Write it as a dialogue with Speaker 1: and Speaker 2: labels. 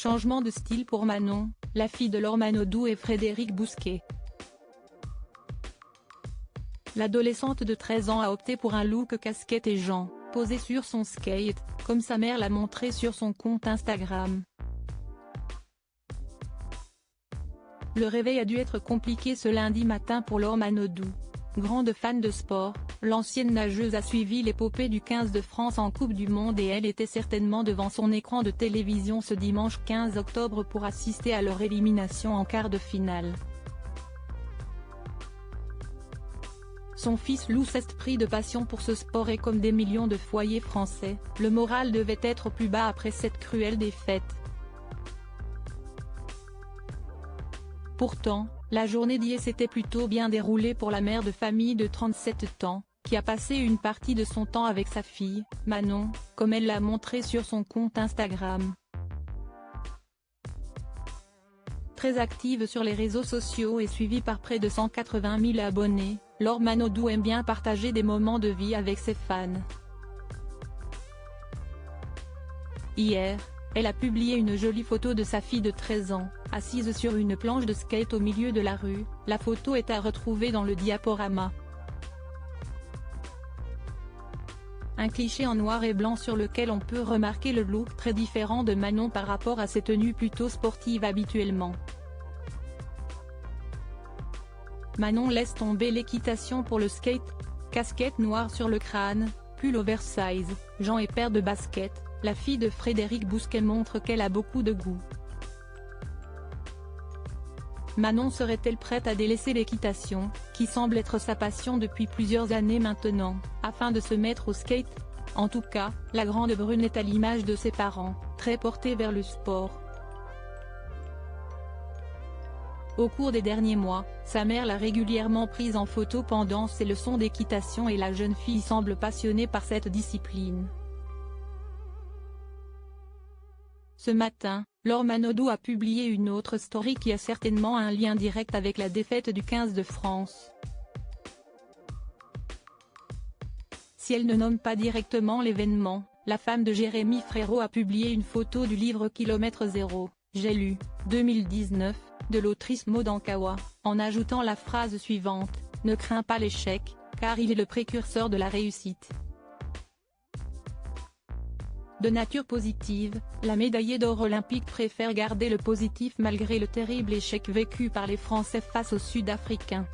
Speaker 1: Changement de style pour Manon, la fille de Laure Manodou et Frédéric Bousquet. L'adolescente de 13 ans a opté pour un look casquette et Jean, posé sur son skate, comme sa mère l'a montré sur son compte Instagram. Le réveil a dû être compliqué ce lundi matin pour Laure Manodou. Grande fan de sport, l'ancienne nageuse a suivi l'épopée du 15 de France en Coupe du Monde et elle était certainement devant son écran de télévision ce dimanche 15 octobre pour assister à leur élimination en quart de finale. Son fils Lou s'est pris de passion pour ce sport et comme des millions de foyers français, le moral devait être au plus bas après cette cruelle défaite. Pourtant, la journée d'hier s'était plutôt bien déroulée pour la mère de famille de 37 ans, qui a passé une partie de son temps avec sa fille, Manon, comme elle l'a montré sur son compte Instagram. Très active sur les réseaux sociaux et suivie par près de 180 000 abonnés, Laure Manodou aime bien partager des moments de vie avec ses fans. Hier, elle a publié une jolie photo de sa fille de 13 ans, assise sur une planche de skate au milieu de la rue. La photo est à retrouver dans le diaporama. Un cliché en noir et blanc sur lequel on peut remarquer le look très différent de Manon par rapport à ses tenues plutôt sportives habituellement. Manon laisse tomber l'équitation pour le skate, casquette noire sur le crâne, pull oversize, Jean est paire de basket. La fille de Frédéric Bousquet montre qu'elle a beaucoup de goût. Manon serait-elle prête à délaisser l'équitation, qui semble être sa passion depuis plusieurs années maintenant, afin de se mettre au skate? En tout cas, la grande brune est à l'image de ses parents, très portée vers le sport. Au cours des derniers mois, sa mère l'a régulièrement prise en photo pendant ses leçons d'équitation et la jeune fille semble passionnée par cette discipline. Ce matin, Laure Manodou a publié une autre story qui a certainement un lien direct avec la défaite du 15 de France. Si elle ne nomme pas directement l'événement, la femme de Jérémy Frérot a publié une photo du livre Kilomètre Zéro, j'ai lu, 2019, de l'autrice Maud Ankawa, en ajoutant la phrase suivante, « Ne crains pas l'échec, car il est le précurseur de la réussite ». De nature positive, la médaillée d'or olympique préfère garder le positif malgré le terrible échec vécu par les Français face aux Sud-Africains.